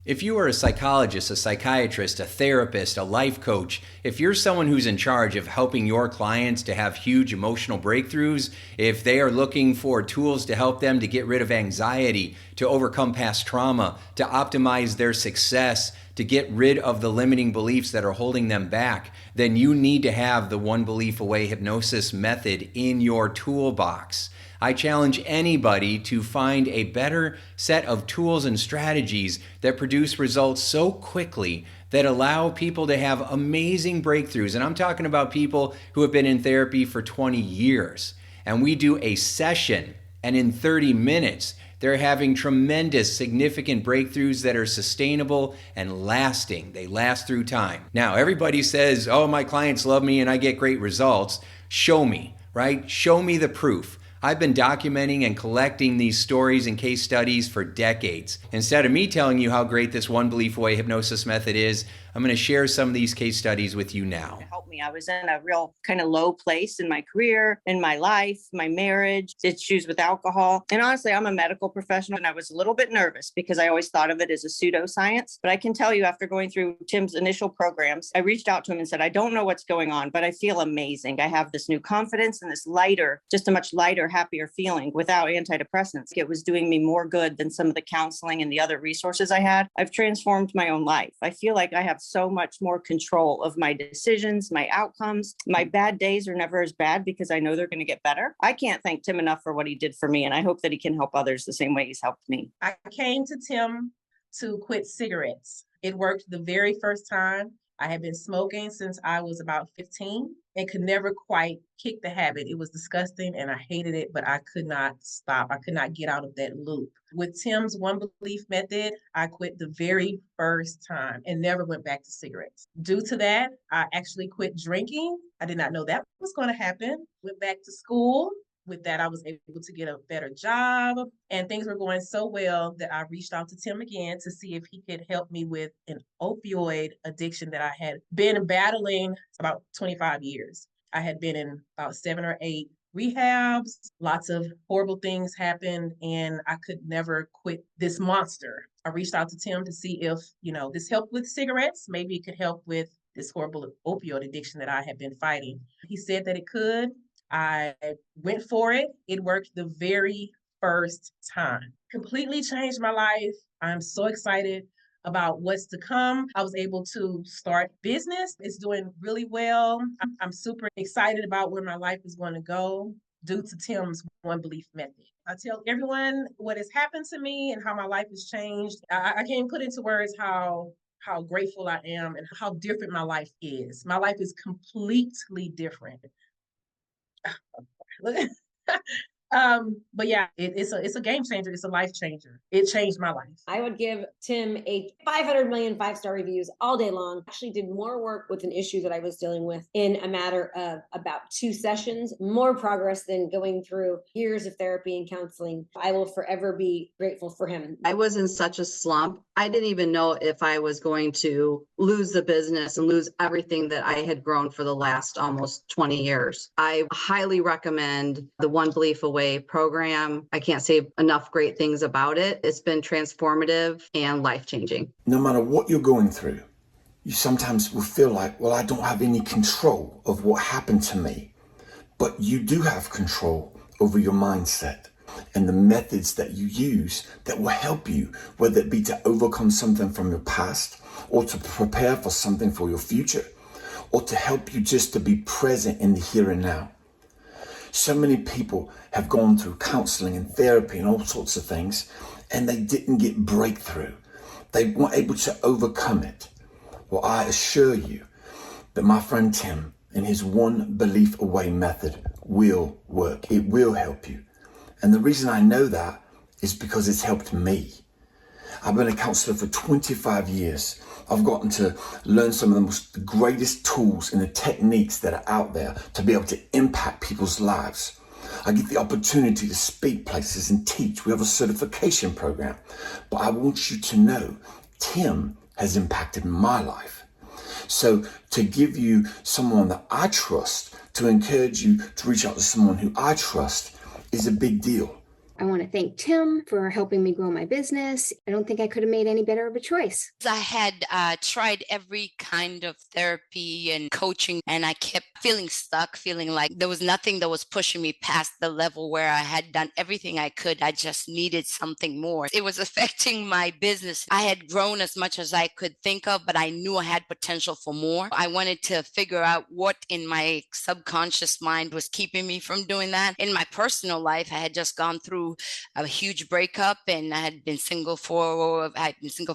If you are a psychologist, a psychiatrist, a therapist, a life coach, if you're someone who's in charge of helping your clients to have huge emotional breakthroughs, if they are looking for tools to help them to get rid of anxiety, to overcome past trauma, to optimize their success, to get rid of the limiting beliefs that are holding them back, then you need to have the One Belief Away hypnosis method in your toolbox. I challenge anybody to find a better set of tools and strategies that produce results so quickly that allow people to have amazing breakthroughs. And I'm talking about people who have been in therapy for 20 years. And we do a session, and in 30 minutes, they're having tremendous, significant breakthroughs that are sustainable and lasting. They last through time. Now, everybody says, oh, my clients love me and I get great results. Show me, right? Show me the proof. I've been documenting and collecting these stories and case studies for decades. Instead of me telling you how great this One Belief Away hypnosis method is, I'm going to share some of these case studies with you now. Help me. I was in a real kind of low place in my career, in my life, my marriage, issues with alcohol. And honestly, I'm a medical professional and I was a little bit nervous because I always thought of it as a pseudoscience. But I can tell you, after going through Tim's initial programs, I reached out to him and said, I don't know what's going on, but I feel amazing. I have this new confidence and this lighter, just a much lighter, happier feeling without antidepressants. It was doing me more good than some of the counseling and the other resources I had. I've transformed my own life. I feel like I have so much more control of my decisions, my outcomes. My bad days are never as bad because I know they're going to get better. I can't thank Tim enough for what he did for me, and I hope that he can help others the same way he's helped me. I came to Tim to quit cigarettes. It worked the very first time. I had been smoking since I was about 15 and could never quite kick the habit. It was disgusting and I hated it, but I could not stop. I could not get out of that loop. With Tim's One Belief method, I quit the very first time and never went back to cigarettes. Due to that, I actually quit drinking. I did not know that was going to happen. Went back to school. With that, I was able to get a better job and things were going so well that I reached out to Tim again to see if he could help me with an opioid addiction that I had been battling about 25 years. I had been in about 7 or 8 rehabs. Lots of horrible things happened and I could never quit this monster. I reached out to Tim to see if, this helped with cigarettes. Maybe it could help with this horrible opioid addiction that I had been fighting. He said that it could. I went for it. It worked the very first time. Completely changed my life. I'm so excited about what's to come. I was able to start business. It's doing really well. I'm super excited about where my life is going to go due to Tim's One Belief method. I tell everyone what has happened to me and how my life has changed. I can't put into words how grateful I am and how different my life is. My life is completely different. But yeah, it's a game changer. It's a life changer. It changed my life. I would give Tim a 500 million 5-star reviews all day long. Actually did more work with an issue that I was dealing with in a matter of about 2 sessions, more progress than going through years of therapy and counseling. I will forever be grateful for him. I was in such a slump. I didn't even know if I was going to lose the business and lose everything that I had grown for the last almost 20 years. I highly recommend the One Belief Away program. I can't say enough great things about it. It's been transformative and life-changing. No matter what you're going through, you sometimes will feel like, well, I don't have any control of what happened to me. But you do have control over your mindset and the methods that you use that will help you, whether it be to overcome something from your past or to prepare for something for your future or to help you just to be present in the here and now. So many people have gone through counseling and therapy and all sorts of things, and they didn't get breakthrough. They weren't able to overcome it. Well, I assure you that my friend Tim and his One Belief Away method will work. It will help you. And the reason I know that is because it's helped me. I've been a counselor for 25 years. I've gotten to learn some of the greatest tools and the techniques that are out there to be able to impact people's lives. I get the opportunity to speak places and teach. We have a certification program. But I want you to know, Tim has impacted my life. So to give you someone that I trust, to encourage you to reach out to someone who I trust, is a big deal. I want to thank Tim for helping me grow my business. I don't think I could have made any better of a choice. I had tried every kind of therapy and coaching, and I kept feeling stuck, feeling like there was nothing that was pushing me past the level where I had done everything I could. I just needed something more. It was affecting my business. I had grown as much as I could think of, but I knew I had potential for more. I wanted to figure out what in my subconscious mind was keeping me from doing that. In my personal life, I had just gone through a huge breakup, and I'd been single for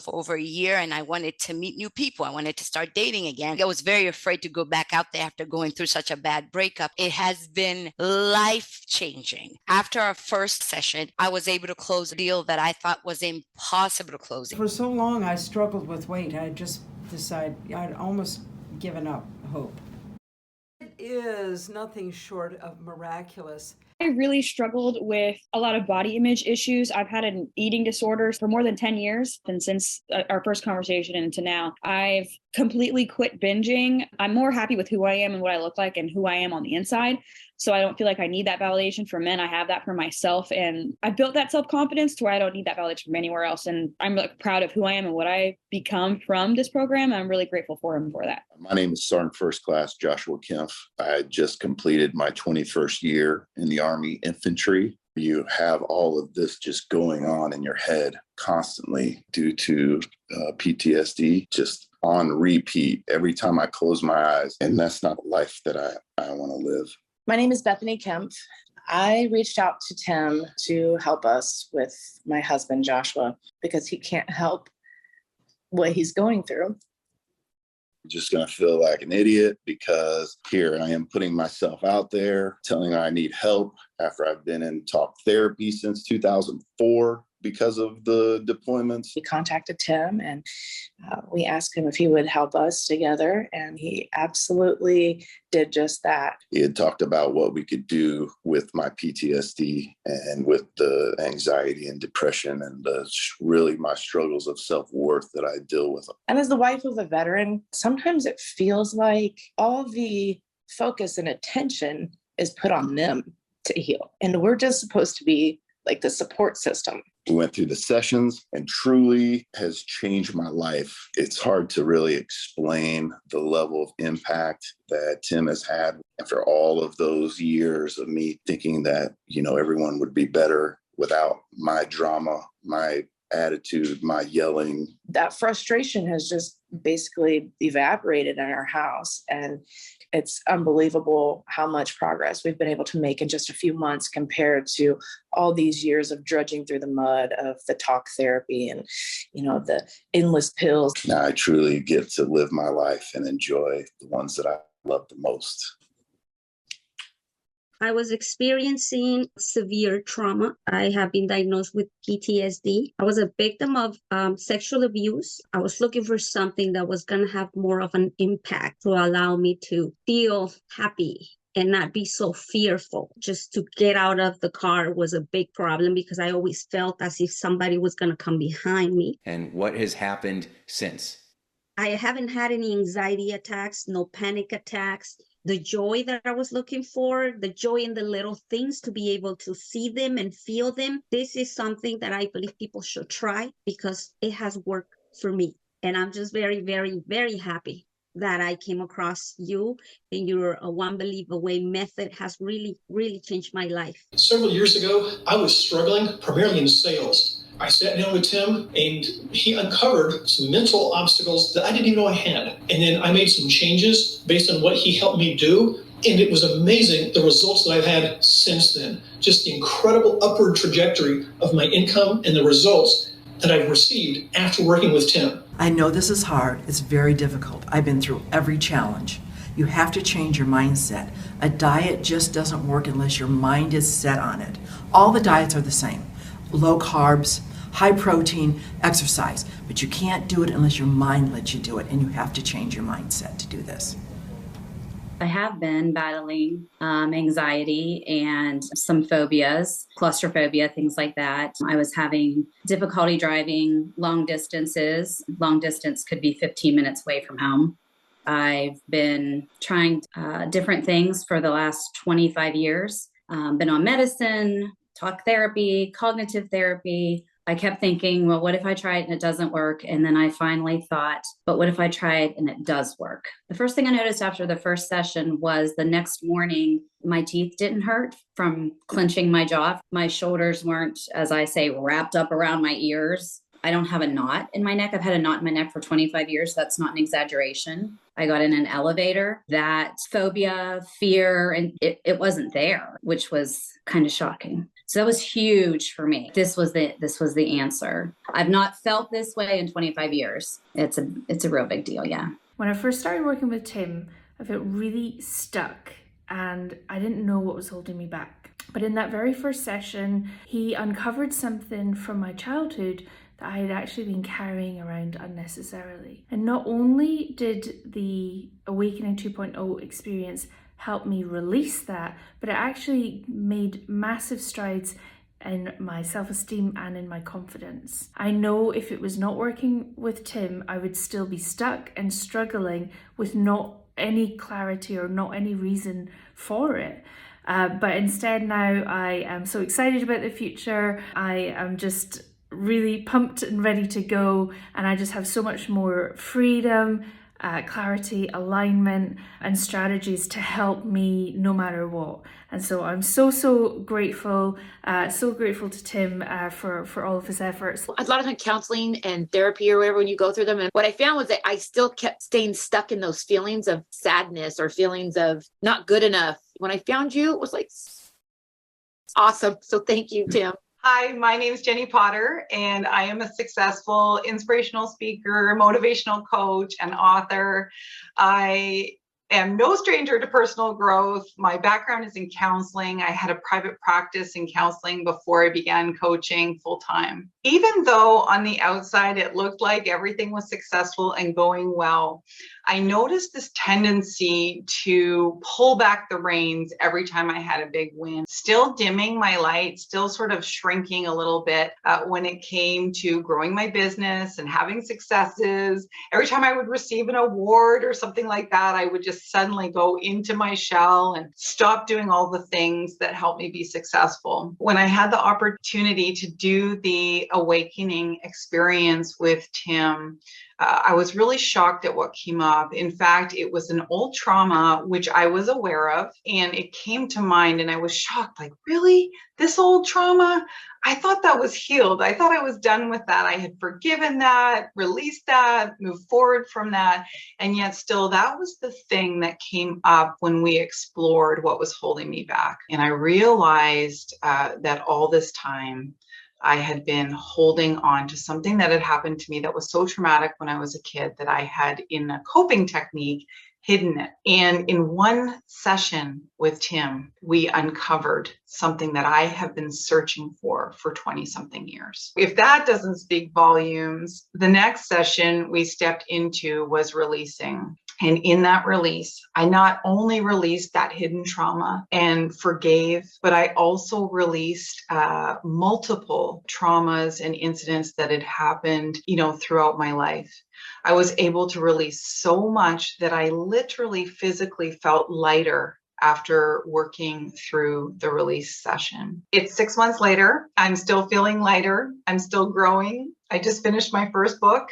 over a year, and I wanted to meet new people. I wanted to start dating again. I was very afraid to go back out there after going through such a bad breakup. It has been life-changing. After our first session, I was able to close a deal that I thought was impossible to close. For so long, I struggled with weight. I just decided I'd almost given up hope. It is nothing short of miraculous. I really struggled with a lot of body image issues. I've had an eating disorder for more than 10 years. And since our first conversation and to now, I've completely quit binging. I'm more happy with who I am and what I look like and who I am on the inside. So I don't feel like I need that validation from men. I have that for myself. And I've built that self-confidence to where I don't need that validation from anywhere else. And I'm proud of who I am and what I become from this program. I'm really grateful for him for that. My name is Sergeant First Class Joshua Kempf. I just completed my 21st year in the Army Infantry. You have all of this just going on in your head constantly due to PTSD, just on repeat every time I close my eyes. And that's not the life that I want to live. My name is Bethany Kempf. I reached out to Tim to help us with my husband, Joshua, because he can't help what he's going through. I'm just going to feel like an idiot because here I am putting myself out there, telling her I need help after I've been in talk therapy since 2004 because of the deployments. We contacted Tim and we asked him if he would help us together, and he absolutely did just that. He had talked about what we could do with my PTSD and with the anxiety and depression and really my struggles of self-worth that I deal with. And as the wife of a veteran, sometimes it feels like all the focus and attention is put on them to heal. And we're just supposed to be like the support system. We went through the sessions and truly has changed my life. It's hard to really explain the level of impact that Tim has had after all of those years of me thinking that, everyone would be better without my drama, my attitude, my yelling. That frustration has just basically evaporated in our house. And it's unbelievable how much progress we've been able to make in just a few months compared to all these years of drudging through the mud of the talk therapy and, the endless pills. Now I truly get to live my life and enjoy the ones that I love the most. I was experiencing severe trauma. I have been diagnosed with PTSD. I was a victim of sexual abuse. I was looking for something that was going to have more of an impact to allow me to feel happy and not be so fearful. Just to get out of the car was a big problem because I always felt as if somebody was going to come behind me. And what has happened since? I haven't had any anxiety attacks, no panic attacks. The joy that I was looking for, the joy in the little things, to be able to see them and feel them. This is something that I believe people should try because it has worked for me. And I'm just very, very, very happy that I came across you, and your One Believe Away method has really, really changed my life. Several years ago, I was struggling primarily in sales. I sat down with Tim and he uncovered some mental obstacles that I didn't even know I had. And then I made some changes based on what he helped me do. And it was amazing the results that I've had since then. Just the incredible upward trajectory of my income and the results that I've received after working with Tim. I know this is hard. It's very difficult. I've been through every challenge. You have to change your mindset. A diet just doesn't work unless your mind is set on it. All the diets are the same. Low carbs, high protein, exercise. But you can't do it unless your mind lets you do it, and you have to change your mindset to do this. I have been battling anxiety and some phobias, claustrophobia, things like that. I was having difficulty driving long distances. Long distance could be 15 minutes away from home. I've been trying different things for the last 25 years. Been on medicine, talk therapy, cognitive therapy. I kept thinking, well, what if I try it and it doesn't work? And then I finally thought, but what if I try it and it does work? The first thing I noticed after the first session was the next morning, my teeth didn't hurt from clenching my jaw. My shoulders weren't, as I say, wrapped up around my ears. I don't have a knot in my neck. I've had a knot in my neck for 25 years. That's not an exaggeration. I got in an elevator. That phobia, fear, and it wasn't there, which was kind of shocking. So that was huge for me. This was the answer. I've not felt this way in 25 years. It's a real big deal, yeah. When I first started working with Tim, I felt really stuck and I didn't know what was holding me back. But in that very first session, he uncovered something from my childhood that I had actually been carrying around unnecessarily. And not only did the Awakening 2.0 experience help me release that, but it actually made massive strides in my self-esteem and in my confidence. I know if it was not working with Tim, I would still be stuck and struggling with not any clarity or not any reason for it. But instead now I am so excited about the future. I am just really pumped and ready to go, and I just have so much more freedom, clarity, alignment, and strategies to help me no matter what. And so I'm so grateful to Tim for all of his efforts. A lot of time counseling and therapy or whatever, when you go through them, and what I found was that I still kept staying stuck in those feelings of sadness or feelings of not good enough. When I found you, it was like awesome. So thank you, Tim. Hi, my name is Jenny Potter, and I am a successful inspirational speaker, motivational coach, and author. I am no stranger to personal growth. My background is in counseling. I had a private practice in counseling before I began coaching full time. Even though on the outside it looked like everything was successful and going well, I noticed this tendency to pull back the reins every time I had a big win, still dimming my light, still sort of shrinking a little bit when it came to growing my business and having successes. Every time I would receive an award or something like that, I would just suddenly go into my shell and stop doing all the things that helped me be successful. When I had the opportunity to do the awakening experience with Tim, I was really shocked at what came up. In fact, it was an old trauma, which I was aware of, and it came to mind and I was shocked, like, really? This old trauma? I thought that was healed. I thought I was done with that. I had forgiven that, released that, moved forward from that. And yet still that was the thing that came up when we explored what was holding me back. And I realized that all this time, I had been holding on to something that had happened to me that was so traumatic when I was a kid that I had, in a coping technique, hidden it. And in one session with Tim, we uncovered something that I have been searching for 20-something years. If that doesn't speak volumes, the next session we stepped into was releasing. And in that release, I not only released that hidden trauma and forgave, but I also released multiple traumas and incidents that had happened, throughout my life. I was able to release so much that I literally physically felt lighter after working through the release session. It's 6 months later. I'm still feeling lighter. I'm still growing. I just finished my first book.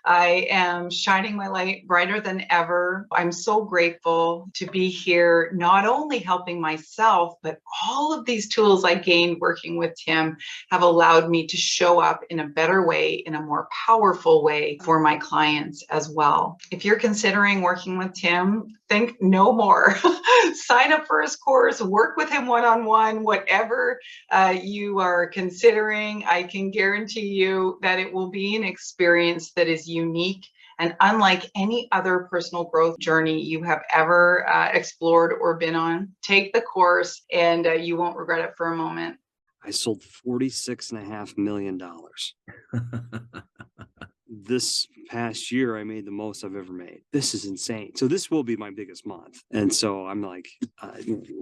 I am shining my light brighter than ever. I'm so grateful to be here, not only helping myself, but all of these tools I gained working with Tim have allowed me to show up in a better way, in a more powerful way for my clients as well. If you're considering working with Tim, think no more. Sign up for his course, work with him one-on-one, whatever you are considering. I can guarantee you that it will be an experience that is unique and unlike any other personal growth journey you have ever explored or been on. Take the course and you won't regret it for a moment. I sold $46.5 million. This past year, I made the most I've ever made. This is insane. So this will be my biggest month. And so I'm like,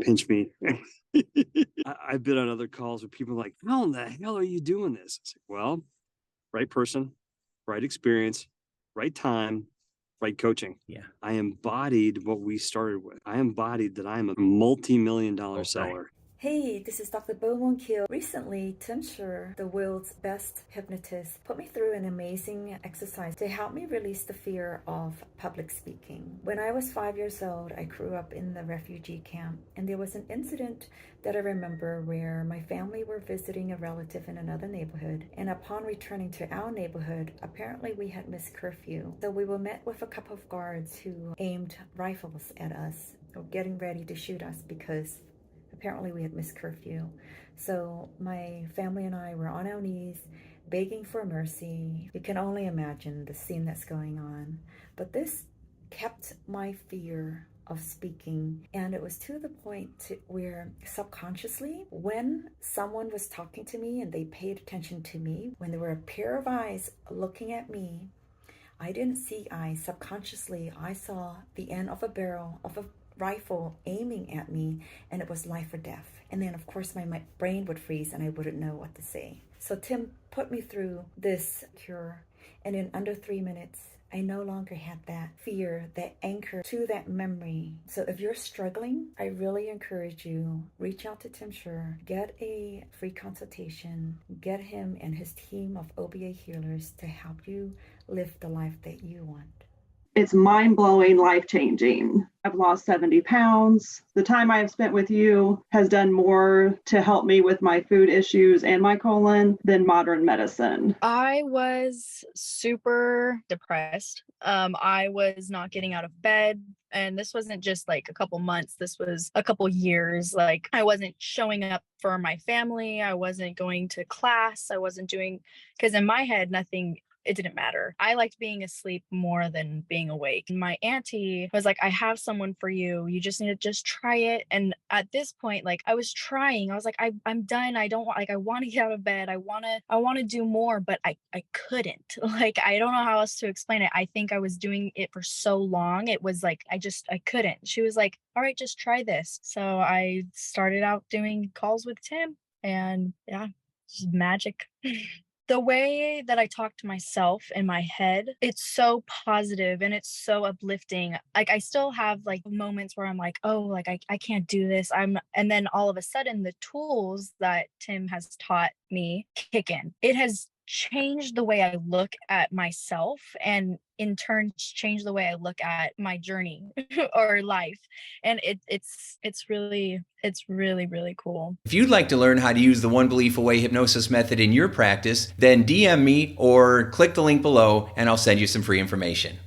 pinch me. I've been on other calls where people are like, how in the hell are you doing this? It's like, well, right person, right experience, right time, right coaching. Yeah. I embodied what we started with. I embodied that I'm a multi-million-dollar seller. Hey, this is Dr. Beaumont Kiel. Recently, Tim Scher, the world's best hypnotist, put me through an amazing exercise to help me release the fear of public speaking. When I was 5 years old, I grew up in the refugee camp, and there was an incident that I remember where my family were visiting a relative in another neighborhood, and upon returning to our neighborhood, apparently we had missed curfew. So we were met with a couple of guards who aimed rifles at us, or getting ready to shoot us because apparently we had missed curfew. So my family and I were on our knees begging for mercy. You can only imagine the scene that's going on. But this kept my fear of speaking, and it was to the point where subconsciously, when someone was talking to me and they paid attention to me, when there were a pair of eyes looking at me, I didn't see eyes. Subconsciously, I saw the end of a barrel of a rifle aiming at me, and it was life or death. And then of course my brain would freeze and I wouldn't know what to say. So Tim put me through this cure, and in under 3 minutes I no longer had that fear, that anchor to that memory. So if you're struggling, I really encourage you, reach out to Tim Scher, get a free consultation, get him and his team of OBA healers to help you live the life that you want. It's mind-blowing, life-changing. I've lost 70 pounds. The time I have spent with you has done more to help me with my food issues and my colon than modern medicine. I was super depressed. I was not getting out of bed. And this wasn't just like a couple months. This was a couple years. Like, I wasn't showing up for my family. I wasn't going to class. I wasn't doing, because in my head, it didn't matter. I liked being asleep more than being awake. And my auntie was like, I have someone for you. You just need to just try it. And at this point, like, I was trying. I was like, I'm done. I don't I want to get out of bed. I want to do more, but I couldn't. Like, I don't know how else to explain it. I think I was doing it for so long. It was like, I couldn't. She was like, all right, just try this. So I started out doing calls with Tim, and yeah, it's magic. The way that I talk to myself in my head, it's so positive and it's so uplifting. Like, I still have like moments where I'm like, oh, like I can't do this. And then all of a sudden the tools that Tim has taught me kick in. It has changed the way I look at myself, and in turn changed the way I look at my journey or life. And it's really, really cool. If you'd like to learn how to use the One Belief Away hypnosis method in your practice, then DM me or click the link below and I'll send you some free information.